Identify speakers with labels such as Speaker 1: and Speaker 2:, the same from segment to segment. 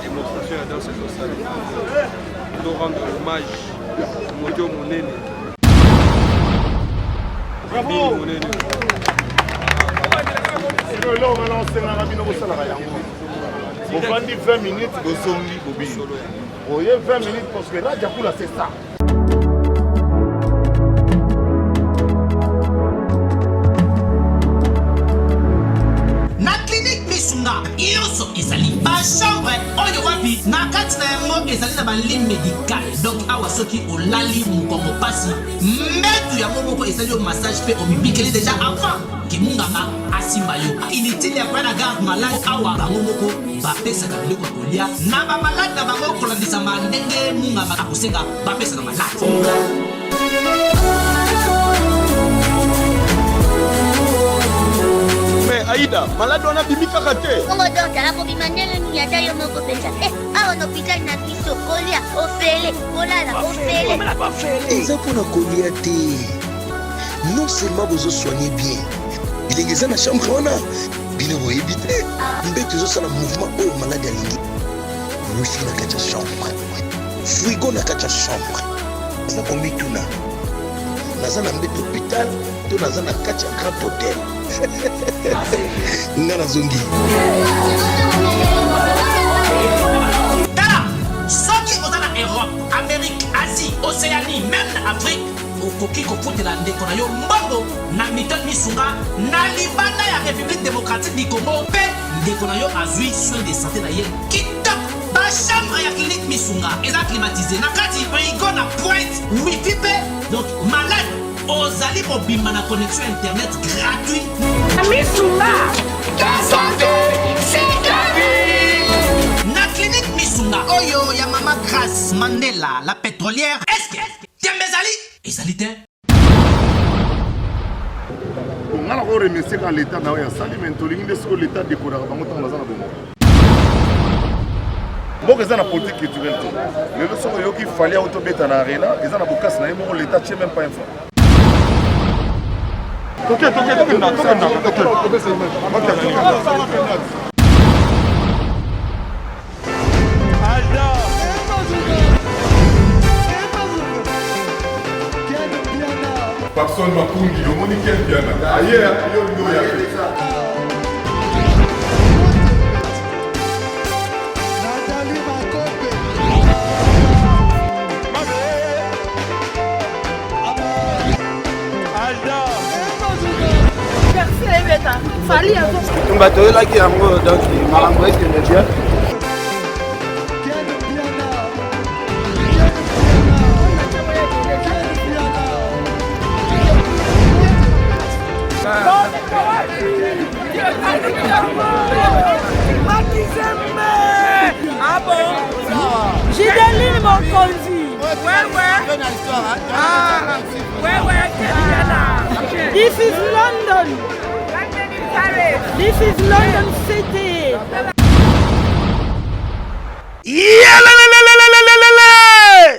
Speaker 1: Démonstration à danse sociale. Nous rendre hommage au Modio Monene.
Speaker 2: Bravo! Là, on va lancer la rabine au salarié. On va dire 20 minutes de zombie. Vous voyez, 20 minutes parce que là, Diakoula, c'est ça.
Speaker 3: Yoso ezali ba chambre oyo wapi na kati na yango ezali na ba ligne médicale donc awa soki olali mukongo pasi mbetu yango moko ezali yo massage pe omibikeli déjà avant kimunganga asimba yo inutile ya na garde malade awa bango moko bapesaka biloko ya kolia na ba malade na bango kolandisa mandenge munganga akosenga bapesaka malade.
Speaker 1: Aïda, malade on a bimi karaté.
Speaker 4: On va donc la pour bimaner ni ata yo moko pensa. Ah on hôpital na biso kolia ofele, kolala ofele.
Speaker 5: Eza pour na kolia te. Non seulement vous soignez bien. Il est dans la chambre on a bino vous éviter. Mbeto zo sala mouvement au malade alingi. Wifi na kacha chambre. Frigo na kacha chambre. Na kombi tuna. Nazana mbeto hôpital, to nazana kacha grand hôtel. Ngana zongi.
Speaker 3: Tala, soki ozana Europe, Amérique, Asie, Océanie, même Afrique, okoki koputela ndeko na yo mbongo na Milton Misunga na libanda ya République démocratique du Congo pe ndeko na yo azui soin de santé na ye kitoko. Ba chambre ya clinique Misunga eza climatisé na kati frigo na pointe wifi pe donc malade ozali mobimba na connexion internet gratuit.
Speaker 6: Misunga, ta santé, c'est ta vie.
Speaker 3: Na clinique Misunga oyo ya Mama Grace Mandela la pétrolière. Est-ce que Tiembezali ezali te?
Speaker 2: On a remercié quand l'État n'a pas sali mais tout l'État décoré bango tant nazana bongo. Bon que ça na politique culturelle. Mais le son yo qui fallait autobeta na arena, ils en a beaucoup na mo l'État tient même pas info. Ok.
Speaker 7: Personne m'a conduit, le monde est bien. Ailleurs, il y a fait ça.
Speaker 6: Fali à
Speaker 1: On va te là qui a donc malambre qui est bien.
Speaker 6: Ah bon? J'ai des lignes mon conduit. Ouais. Ah, ouais. This is London. This is London City.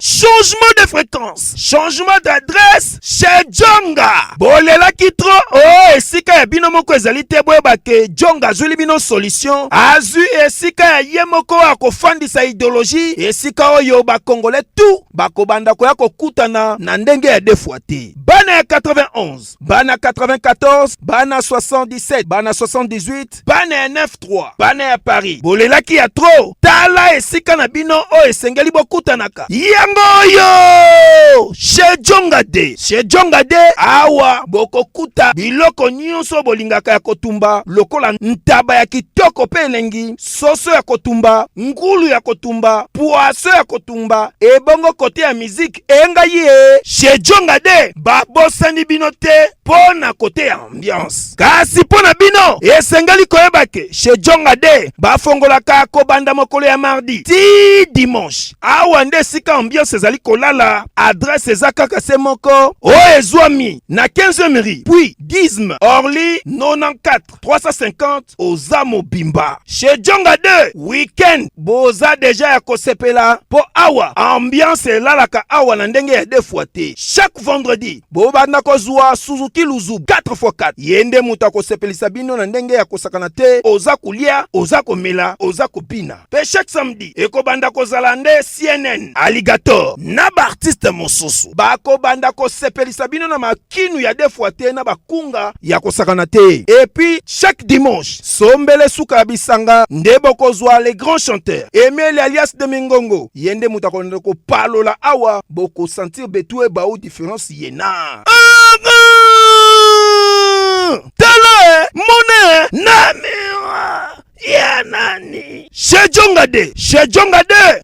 Speaker 3: Changement de fréquence, changement d'adresse chez Djonga. Bolela kitro, oh esika ya bino moko ezali te boyeba ke Djonga azuli bino solution. Azui esika ya ye moko akofandisa idéologie, esika oyo ba Congolais tout bakobanda ko ya kokutana na ndenge ya defwa te. Bana ya 91, bana 94, bana 77, bana 78, bana ya 93, bana ya Paris. Bolela ki ya tro, tala esika na bino o esengeli bokutanaka. Yango yo! Chez Djonga de awa bokokuta biloko nyonso bolingaka ya kotumba lokola ntaba ya kitoko pe elengi, soso ya kotumba, ngulu ya kotumba, poaso ya kotumba, ebongo kote ya musique engai ye. Chez Djonga de babosani bino te pona kote ya ambiance. Kasi pona bino esengeli koyeba ke chez Djonga de bafongolaka kobanda mokolo ya mardi ti dimanche. Awa nde sika ambiance ezali kolala. Adresse ezakaka se moko o ezwami na 15e rue puis Disme Orly 94 350 Ozamo Bimba. Chez Djonga 2 weekend boza deja ya kosepela po awa ambiance elalaka awa na ndenge ya defwa te. Chaque vendredi bobanda kozwa suzu Suzuki Luzu 4x4 yende muta kosepelisa bino na ndenge ya kosakana te oza kulia oza komela oza kopina pe chaque samedi ekobanda kozala nde CNN Alligator na baartiste mosusu bakobanda kosepelisa bino na makinu ya defwa te na bakunga ya kosakana te et puis chaque dimanche sombele suka ya bisanga nde bokozwa les grands chanteurs Emile alias de Mingongo yende muta konde ko palola awa boko sentir betu e ba ou différence yena tele mone namiwa ya nani Shejonga de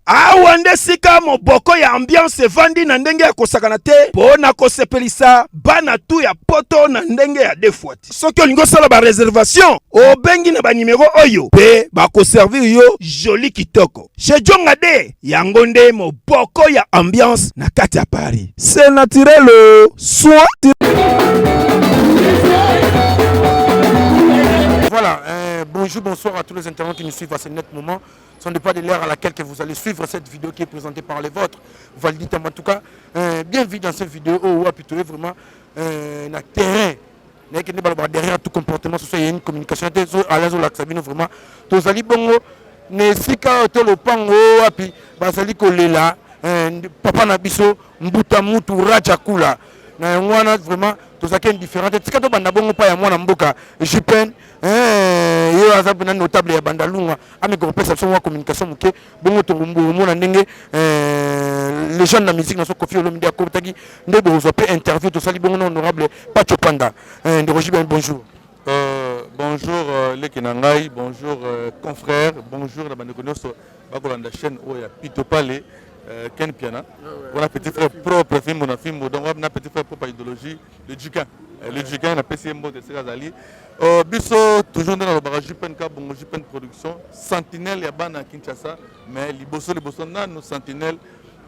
Speaker 3: awa nde sika moboko ya ambiance evandi na ndenge ya kosakana te po na kosepelisa bana tu ya poto na ndenge ya defwati soki olingo sala ba réservation obengi na ba numéro oyo pe bakoservir yo joli kitoko Shejonga de yango nde moboko ya ambiance na kati ya Paris c'est naturel soit
Speaker 8: Voilà, bonjour, bonsoir à tous les internautes qui nous suivent à ce net moment. Ce n'est pas de l'heure à laquelle que vous allez suivre cette vidéo qui est présentée par les vôtres. Vous allez dire en tout cas, bienvenue dans cette vidéo où plutôt vraiment na terrain. Derrière tout comportement, il y a une communication à l'aise où l'accès vraiment. Tous allez bongo, ne sika to le pango api, basali kolela, papa nabiso, mbuta mutu raja kula. Na ngwana vraiment tous akien différent tika to banda bongo pa ya mwana mboka Jupen yo azabu na notable ya bandalunga ame ko perception wa communication muke bongo to mona ndenge les jeunes de la musique na so Koffi Olomide akotaki nde bo zo pe interview to sali bongo honorable Pacho Panda de Roger Ben bonjour
Speaker 7: Bonjour les Kenangai, bonjour confrères, bonjour la bande konoso bakolanda chaîne oya Pito Palais Ken Piana, on a petit frère propre film, on a film, donc on a petit frère propre idéologie, le Djukan. Le Djukan, on a PCMO de Serazali. Biso, toujours dans le barrage Jupen Kabongo, Jupen Production, Sentinelle, Yabana Kinshasa, mais les bosso, nos Sentinelles,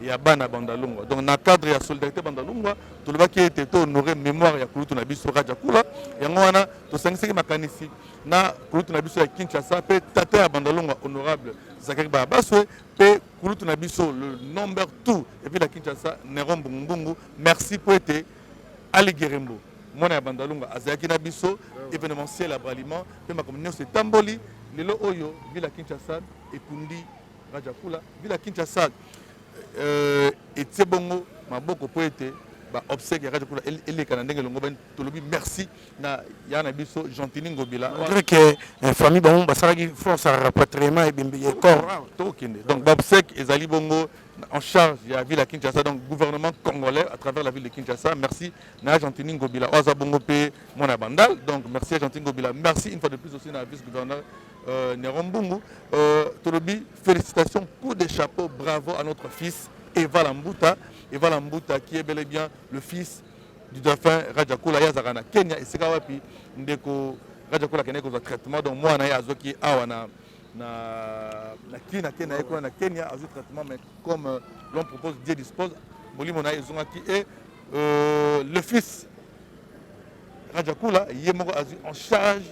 Speaker 7: Yabana Bandalunga. Donc, dans le cadre de la solidarité Bandalunga, tout le monde qui était honoré mémoire, Yakulutu Nabiso Rajakula, Yangwana, tout ça, c'est Makanisi, na Kulutu Nabiso Kinshasa, peut Tate à Bandalunga honorable. Zakari Babaswe, P. Kulutu Nabiso, le number 2, et puis la Kinshasa, Neron Bungungu, merci pour être Ali Guerembo. Moi, je suis Bandalunga, Azaki Nabiso, événementiel à Braliment, puis ma communauté c'est Tamboli, Lelo Oyo, Villa Kinshasa, et Kundi, Rajakula, Villa Kinshasa, et Tsebongo, ma boko pour être. Obsèque Rajakula et les Canadiens merci na Yana Biso Gentini Ngobila.
Speaker 8: On dirait que la famille bon basaragi force à rapatriement et bimbi corps
Speaker 7: donc Obsèque et Zali Bongo en charge il y a la ville de Kinshasa donc gouvernement congolais à travers la ville de Kinshasa merci na Gentini Ngobila Oza Bongo pe mon abandal donc merci à Gentini Ngobila merci une fois de plus aussi na vice gouverneur Neron Bungu Tolobi félicitations coup de chapeau bravo à notre fils Eva Lambuta qui est bel et bien le fils du dauphin Rajakula Yazarana Kenya et Sekawapi ndeko Rajakula Kenya ko traitement donc moi na azoki awa na Kenya azo traitement mais comme l'on propose Dieu dispose bolimo na ezonga qui est le fils Rajakula yemoko azu en charge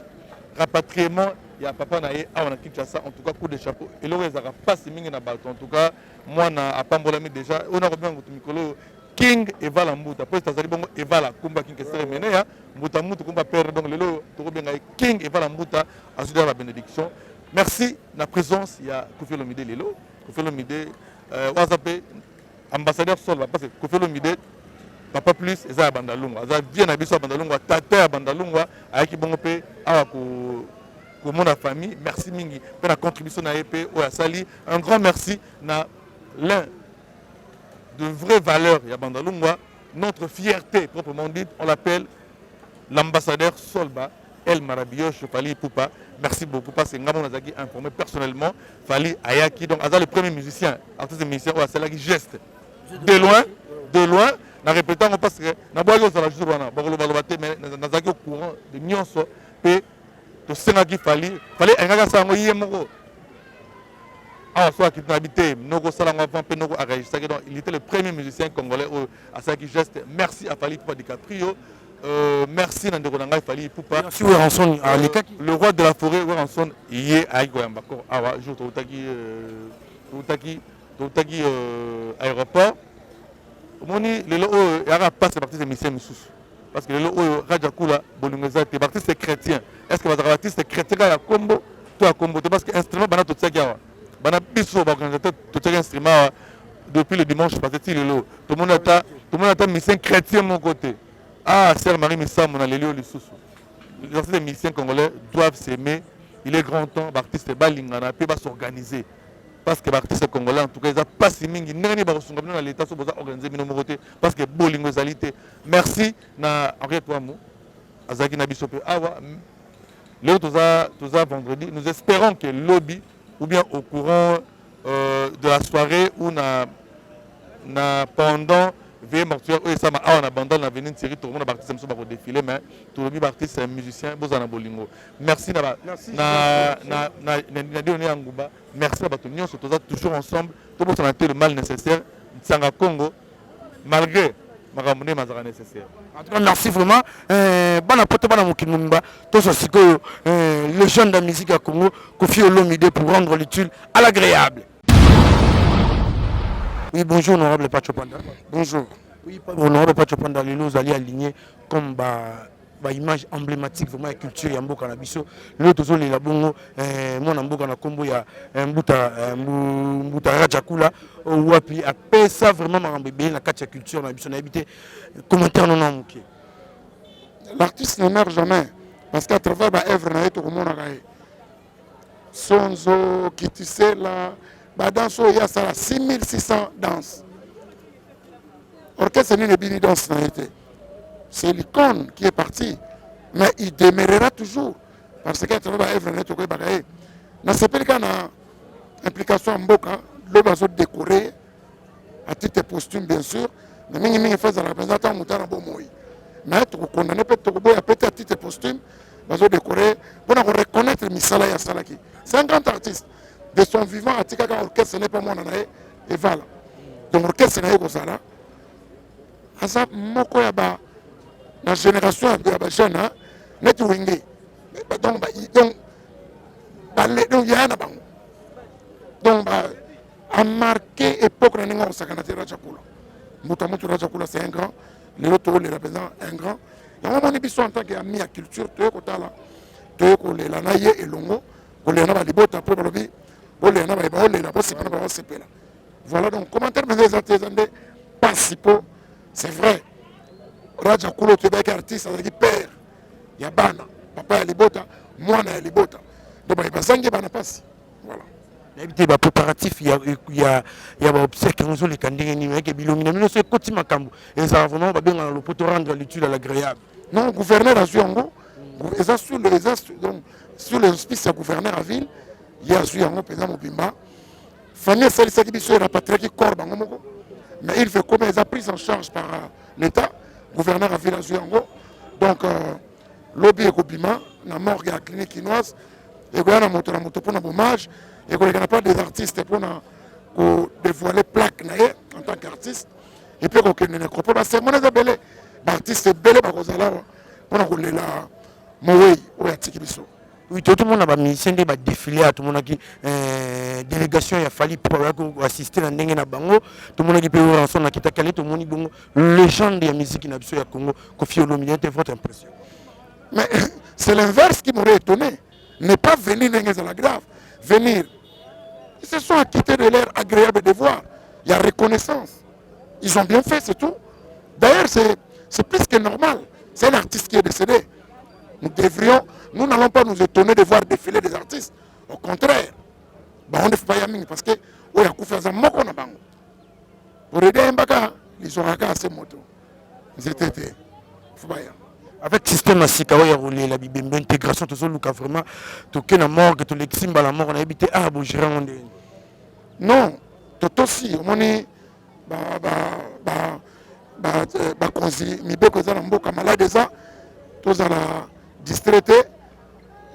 Speaker 7: rapatriement il y a papa naé awa na Kinshasa en tout cas coup de chapeau et le ezara passe mingi na bato en tout cas moi na apambolami déjà on a remis un mikolo King Eva Lambuta après ça bongo Eva la kumba King kesere menea muta mutu kumba père donc lelo to bien King Eva Lambuta assurer la bénédiction merci la présence il y a Koffi Olomide lelo Koffi Olomide WhatsApp ambassadeur Solva parce que Koffi Olomide papa plus eza bandalunga za bien na biso bandalunga tata bandalunga ayaki bongo pe awa ko mon famille merci mingi pour la contribution na EP ou à Sali un grand merci na l'un de vraies valeurs ya bandalunga notre fierté proprement dite on l'appelle l'ambassadeur Solba El Marabioche Fali Poupa merci beaucoup parce que Ngamon Azaki informé personnellement Fali Ayaki donc Aza le premier musicien artiste musicien ou à Sali geste de loin na répétant parce que na boyo za la jour wana bokolo balobate mais nazaki au courant de nyonso pe to sengaki Fali engaka sango yemoko ah soit qui habité Nogo Salanga Vampé Nogo Arajista donc il était le premier musicien congolais à Saki geste merci à Fali Poupa DiCaprio merci Nandeko Nangai Fali Poupa
Speaker 8: merci Weranson
Speaker 7: le roi de la forêt Weranson yé Aïgoyambako awa jour totaki aéroport moni lelo yara passe partie des missions missus parce que le Rajakula, Bolungeza, les artistes chrétiens. Est-ce que les artistes chrétiens ont un combo? Tout un combo. Parce que l'instrument, c'est tout ça qui a. Bana biso organisateur tout un instrument depuis le dimanche passé tout le monde a mission chrétien de mon côté. Ah, sœur Marie Missa, mon alléluia le sous. Les musiciens congolais doivent s'aimer. Il est grand temps l'artiste balingana peut s'organiser. Parce que l'artiste congolais en tout cas ils a pas si mingi n'ani ba sunga na l'état so boza organiser bino mon côté parce que bolingo zalité. Merci na arrête toi mo. Azaki na biso pe awa. Le toza vendredi, nous espérons que lobby ou bien au courant de la soirée ou pendant veille mortuaire et ça m'a on abandonne la venue une série tout le monde artiste ça va défiler mais tout le monde artiste c'est musicien bozana bolingo merci na donné Anguba merci à bato nyonso toza toujours ensemble tout le monde le mal nécessaire Tsanga Congo malgré makamune mazara nécessaire.
Speaker 8: En tout cas, merci vraiment. Bon apporte pas dans mon kinumba. Tout ça, c'est que les jeunes de la musique à Congo confient l'homidé pour rendre l'utile à l'agréable. Oui, bonjour, honorable Pachopanda. Bonjour. Oui, honorable Pachopanda, les lots allaient aligner comme image emblématique vraiment la culture ya mboka na biso lelo tozolela bongo mwana mboka na kombo ya mbuta Rajakula wapi apesa vraiment makambo ebele na kati ya culture na biso na habité commentaire non amuke.
Speaker 9: L'artiste ne meurt jamais parce qu'à travers la œuvre na yeto komona ka sonzo kitisela ba danso ya sala 6600 danses orchestre ni bini danse na été. C'est l'icône qui est parti, mais il demeurera toujours. Parce que dans ce pays, il y a une implication en Boka, l'homme a décoré, à titre posthume bien sûr, mais il y a fait la représentation de Bomoï. Mais il condamné peut-être à titre posthume, il a décoré pour reconnaître Misala Yasalaki. C'est un grand artiste. De son vivant, à titre l'orchestre n'est pas moi, et voilà. Donc l'orchestre n'est pas ça. Asa moko ya ba la génération de jeune hein net wingé donc a marqué époque na ninga osakana Rajakula mutu Rajakula c'est un grand les autres les représentants un grand et on moni biso en tant qu'ami à culture to kotala to ko le la naye elongo ko le na ba libota po balobi ko le na ba le na po c'est pas sepela voilà donc commentaire mais les artistes principaux c'est vrai Rajakula tu es artiste avec père ya bana papa ya libota mwana ya libota donc ba bazangi bana pasi voilà
Speaker 8: n'habité ba préparatif il y a ba obsèques nous les kandenge ni avec bilomina nous c'est koti makambo et ça vraiment ba benga le poto rendre l'utile à l'agréable
Speaker 9: non gouverneur a Zuango les sur donc sur les hospices à gouverneur à ville il y a Zuango président Mobimba Fanny celle qui biso la patrie qui corps bango moko mais il fait comme ils a pris en charge par l'état gouverneur à ville à Zuango donc lobby et Kobima na morgue à la clinique chinoise et qu'on a moto pour un hommage et qu'on n'a pas des artistes pour dévoiler plaque en tant qu'artiste et puis qu'on ne croit pas c'est mon belé artiste belé ba kozala pour qu'on la mowe ou ya tikibiso.
Speaker 8: Oui, tout le monde a musicien de défilé à tout le monde qui délégation il a fallu pour assister à ndenge na bango tout le monde qui peut ensemble qui t'a calé tout le monde bongo légende de la musique na biso ya Congo Koffi Olomide était votre impression.
Speaker 9: Mais c'est l'inverse qui m'aurait étonné. Ne pas venir dans la grave. Venir. Ils se sont acquittés de leur agréable devoir. Il y a reconnaissance. Ils ont bien fait, c'est tout. D'ailleurs, c'est plus que normal. C'est un artiste qui est décédé. Nous n'allons pas nous étonner de voir défiler des artistes. Au contraire. On ne fait pas yaming parce que il y a fait un mot qu'on a bango. Pour aider un baga, ils ont regardé ces motos. Ils étaient.
Speaker 8: Avec le système Sikawa, il y a roulé la Bible, l'intégration, tout ça, vraiment, tout ce qui est mort, tout le qui la mort, on a habité à Bougiran.
Speaker 9: Non, tout aussi, on est. Mi be ko za na mboka malade za to za la distraité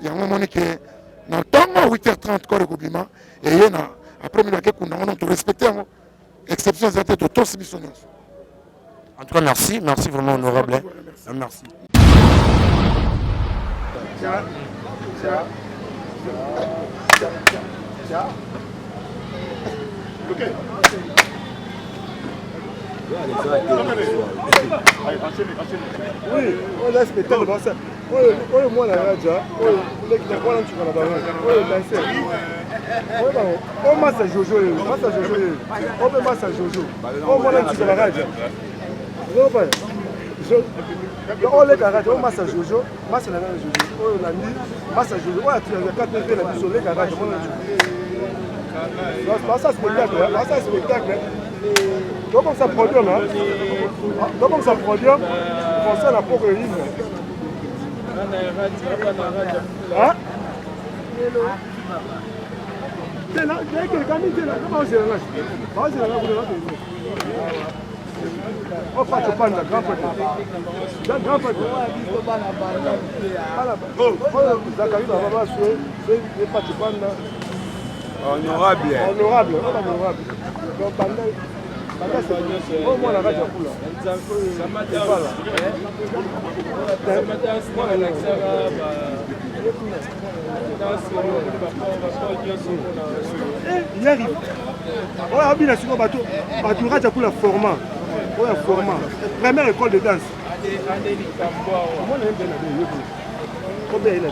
Speaker 9: ya ngomoni ke na tongo 8h30 ko rekobima et yena après mi ke kuna on to respecter exception za te to sibisonios.
Speaker 8: En tout cas merci vraiment honorable. Merci.
Speaker 2: Ok.
Speaker 10: Oui, on a spectacle dans ça. Oui, moi la raja, les qui n'ont tu vas là-bas. Oui, danser. On masse Jojo, on peut masse Jojo. On moi tu vas la raja. Non pas. On les garage, on masse Jojo, masse la Jojo. On la nuit, masse Jojo. Ouais, tu as 4 mètres là sur les garages. Ça spectacle. Donc comme ça produit, donc comme ça produit, on sait la peau que livre. Hein? C'est là, il y a quelqu'un qui est là. Comment c'est là? On fait le pan de grand frère. Grand frère. Zachary va c'est pas le pan là. Honorable. Donc moi la radio pour là. Il arrive. On a bien sur le bateau. Bateau radio pour la format. Ouais, format. Première école de danse. Moi j'aime bien la. Combien il a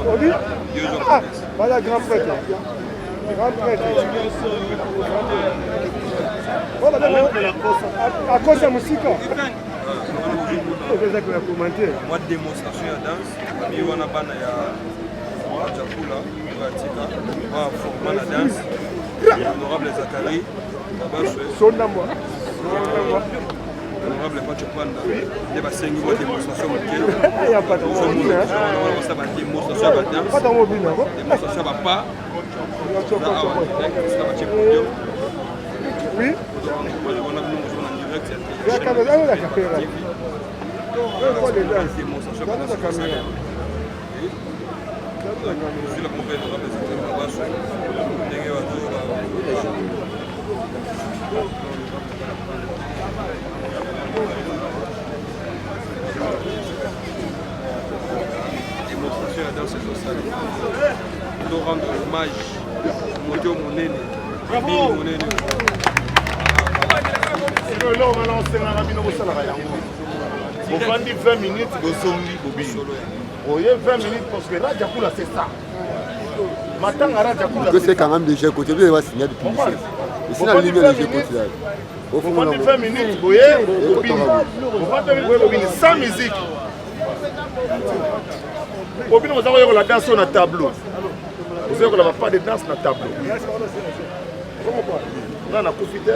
Speaker 10: on dit ah, voilà grand prêtre. Grand prêtre. À cause de la musique.
Speaker 1: Moi de démonstration de danse, il y a un bana ya Jakula, Vatika, va former la danse. Honorable Zachary,
Speaker 10: Sondamwa.
Speaker 1: Honorable Pacho Panda, il y a 5 mois de démonstration.
Speaker 10: Il n'y a pas de mobile.
Speaker 1: Démonstration de danse.
Speaker 10: Pas de mobile.
Speaker 1: Démonstration de pas.
Speaker 10: Oui. Il y a caméra, il y a caméra. On voit les danses. Regardez la caméra.
Speaker 1: Je suis la mauvaise honorable Zachary. Démonstration de danse sociale. Nous rendre hommage au Modio Monene.
Speaker 2: Bravo! Là, on va lancer la rabine au salarié. Vous vendez 20 minutes, vous sommes bobine. Vous voyez 20 minutes parce que là, Jakula, c'est ça. Maintenant, à Jakula,
Speaker 11: c'est quand même déjà côté, il va signer de publicité.
Speaker 2: Vous vendez 20 minutes, vous voyez, bobine. Vous vendez 20 minutes, bobine, sans musique. Bobine, vous avez la danse sur le tableau. Vous avez pas de danse sur le tableau. Là, on a profité,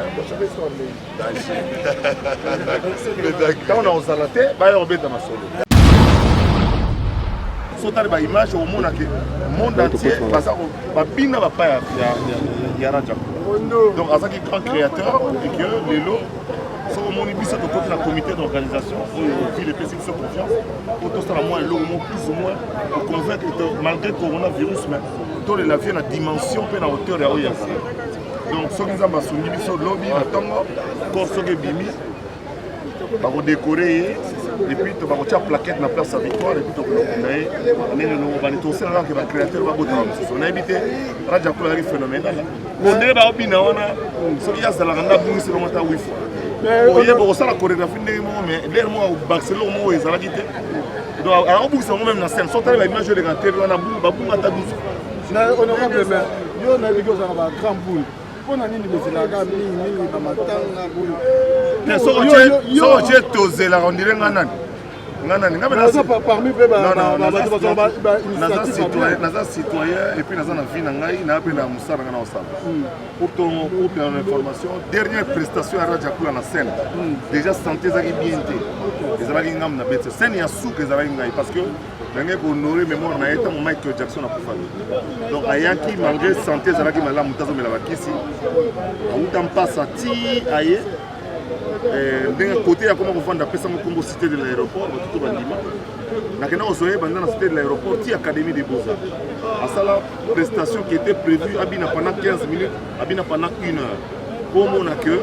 Speaker 2: quand on a aux alatés, on va dans ma solo. Sauter les images au monde entier, Babina va pas y a donc, à ça qui est grand créateur, et que les lots, sont au monde ici, de la comité d'organisation, où les personnes sont confiance, pour tout ça, moins l'eau, plus ou moins, pour convaincre que malgré le coronavirus, mais la vie, la dimension, la hauteur, la hauteur. Donc, ceux qui ont basuni, ils sont lobby, quand ceux qui bimi, ils vont décorer, et puis ils vont faire plaquette dans la place à victoire, et puis ils vont faire un créateur, on a évité, Radio Jakula est phénoménal. On dirait que les gens qui ont la bouille, c'est vraiment oui. Il y a la chorégraphie, mais l'air moi au Barcelone, moi, ils ont la guitare. Donc, à Obu, c'est même la scène. Sauter l'image de l'égalité, on a boum à ta bouche.
Speaker 10: Honorable, mais on a vu que ça va grand boule. On a dit que c'est la gamme,
Speaker 2: mais si tu es tosé, on dirait que
Speaker 10: parmi
Speaker 2: citoyen et puis dans la vie, pour ton information, dernière prestation à Radio Jakula na scène. Déjà santé ça bien été. Les avaient ngam na bête scène ya sou que avaient parce que ndenge kohonoré mémoire na ye ntango Michael Jackson akufaki. Donc ayaki malgré santé ezalaki malamu tazomela bakisi auta mpasa ti aye ndenge côté ya koma kovanda apesa mokombo cité de l'aéroport batutu bandima nakenda kozoye banda na cité de l'aéroport ti académie des beaux-arts asala prestation qui était prévue abina pendant 15 minutes abina pendant 1 heure komona que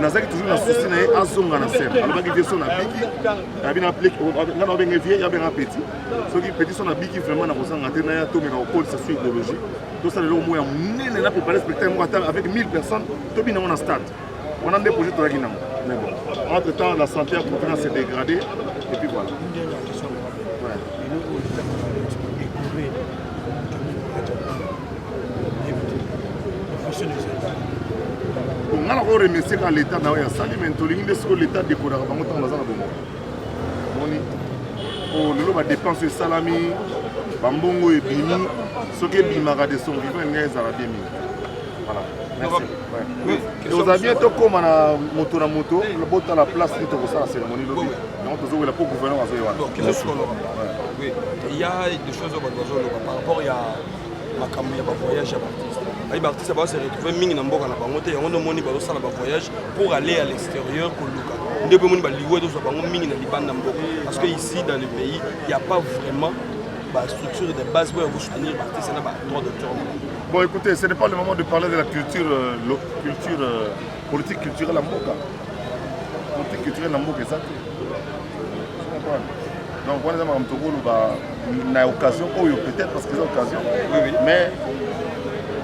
Speaker 2: nazaki toujours na souci na ye azonga na scène alobaki vie so na biki abina applique nga na obenge vie yabenga petit soki petit so na biki vraiment na kozanga te na ya tomeka kokolisa so idéologie tosala eloko moko ya monene na préparer spectacle moko ata avec 1000 personnes tobina ngo na stade on a des projets tozalaki nango mais bon entre temps la santé a continué à se dégrader et puis voilà. On a remercié quand l'État n'a pas sali, mais l'État décorera pas longtemps dans la bombe. Le lot va dépenser le salami, bambongo et bimi, ce qui est bimara de son vivant, il y a des arabiens. Voilà. Merci. Et vous avez bientôt comme à moto, le bot à la place, il y a la cérémonie. Donc, vous avez la peau gouverneur à Zéwan.
Speaker 1: Il y a des choses par rapport à ma voyage à l'artiste. Les artistes vont se retrouver ming na mboka na bango te yango moni ba sala ba voyage pour aller à l'extérieur pour luka ndeko moni ba liwe to so bango ming na libanda mboka parce que ici dans le pays il y a pas vraiment ba structure de base pour soutenir l'artiste na ba droit d'auteur.
Speaker 2: Bon écoutez, ce n'est pas le moment de parler de la culture politique culturelle à mboka. Politique culturelle à mboka ça. Donc on a un tokolo ba na occasion peut-être parce que c'est occasion. Oui. Mais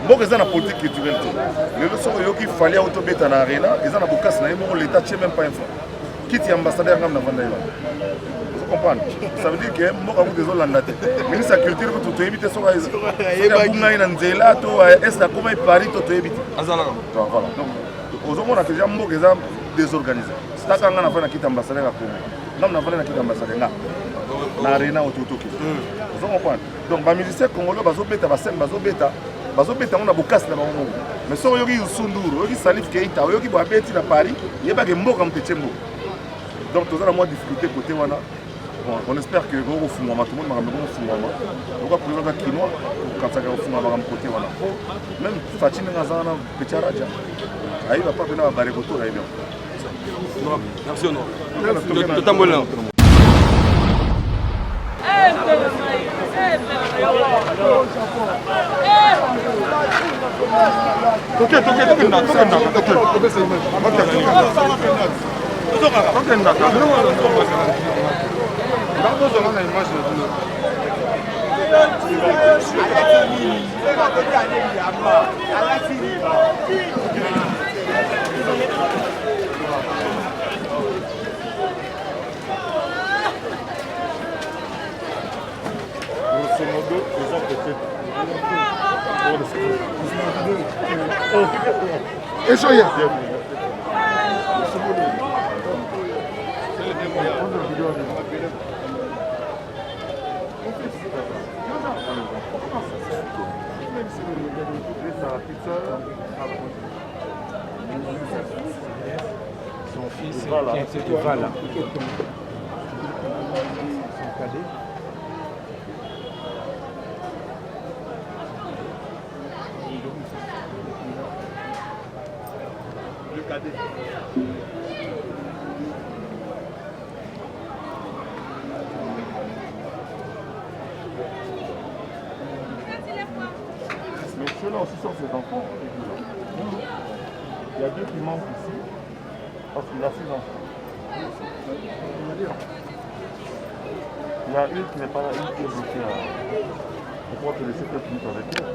Speaker 2: mboka eza na politique culturelle te lelo soko yoki fali ya otobeta na arena eza na bokasi na ye moko l'état tie même pas info kiti ya ambassadeur ngam na vanda yo vous comprenez ça veut dire que mboka ku ezolanda te ministre ya culture ko toyebi te soko bunga na nzela to est na koma Paris to toyebi te
Speaker 1: azala
Speaker 2: voilà donc ozomona que mboka eza désorganisé staka nga na vanda kiti ambassadeur ya Congo ngam na vanda na kiti ambassadeur nga na arena ototoki vous comprenez donc ba musicien congolais bazobeta ba scène bazobeta bazobeta ngo na bokasi na bango mais so yoki Usunduru yoki Salif Keita yoki babeti na Paris yebake mboka mpeche mboka donc tozala moi difficulté côté wana bon on espère que go fungwa tout le monde makambo go fungwa donc après ka kinoa quand ça go fungwa makambo côté wana même Fatine ngazana pecha raja ayi va pas venir à Barekoto là bien
Speaker 1: merci honor tout tambola
Speaker 9: Eso ya.
Speaker 12: Son fils qui était Vala. Son cadet.
Speaker 2: Le cadet. Mais ceux-là aussi sont ses enfants. Il y a deux qui manquent ici, parce qu'il a 6 enfants. Il y a une qui n'est pas là, une qui est bloquée à... On pourra te laisser quelques minutes avec elle.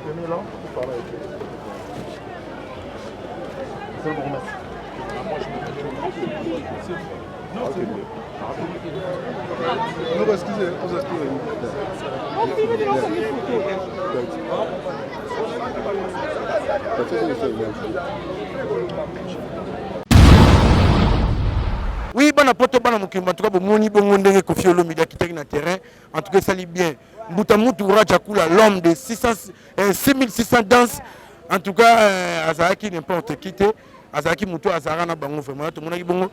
Speaker 2: Tenez là, tu parles avec elle. C'est le bon merci. Moi je me non, c'est bon. Non, excusez, on s'excuse.
Speaker 8: Oui, bon apôtre, bon amokimba, en tout cas, bon moni, bon mondé, Koffi Olomide qui était na terrain. En tout cas, ça lit bien. Mbutamutu Rajakula, l'homme de 6600 danses. En tout cas, Azaki n'importe qui. azalaki moto azalaka na bango vraiment tomonaki bongo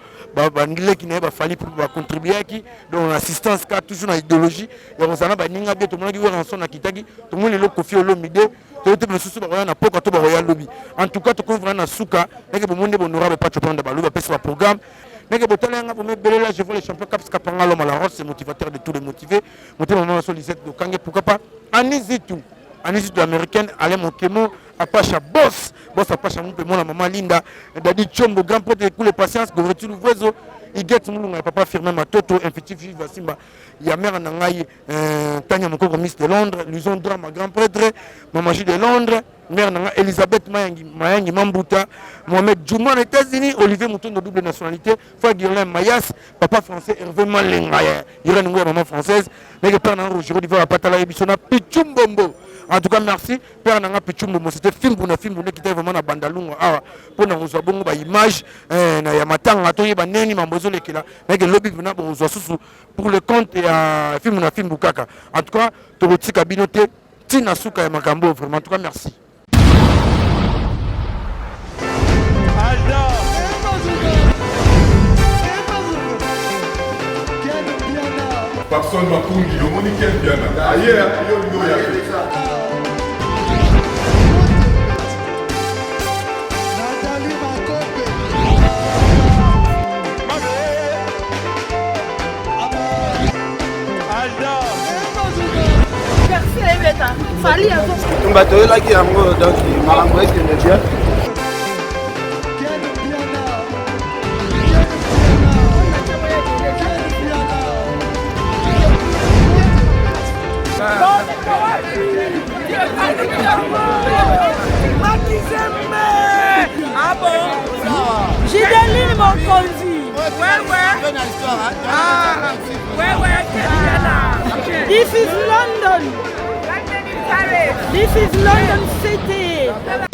Speaker 8: bandileki na ye bafali pour bacontribuaki donc assistance ka toujours na idéologie ya kozala na baninga bie tomonaki we ranson akitaki tomoni lelo Kofi Olomide toyote mosusu bakoya na poka to bakoya lobi en tout cas tokomi vraiment na suka ndenge bomoni nde bonorable Pacho Panda balobi bapesi baprogramme ndenge botalanga bomi belela je vois les champions Caps Kapanga l'homme à la roche c'est motivateur de tous les motivés motema mama so Lisette Dokange pourquoi pas Anizitu américaine Alain Mokemo Apacha boss Apacha mon la maman Linda Dadi Chombo grand pote de coule patience Govertu Louvezo il get mon papa firmé ma toto infectif viva Simba ya mère nangai Tanya Mokoko Miss de Londres Luson Drama grand prêtre maman J de Londres mère nanga Elisabeth Mayangi Mambuta Mohamed Djouma aux États-Unis Olivier Mouton de double nationalité Fagirlin Mayas papa français Hervé Malenga Irène Ngoué maman française mais que père nanga Roger Diva Patala Ebisona Pichumbombo. En tout cas, merci. Père Nanga Pichumbo, c'était film qui était vraiment à Bandalunga. Pour nous avoir une image, pour le compte et film Bukaka. En tout cas, Toroti Kabinote, Tina Souka et Makambo, vraiment. En tout cas, merci.
Speaker 13: Papson Makungi, le monde est bien. Ailleurs, il y a
Speaker 6: Fali
Speaker 10: bato oyelaki yango donc makambo ekende bien.
Speaker 6: Ah bon? Gideline Mokonzi. This is London. This is London City.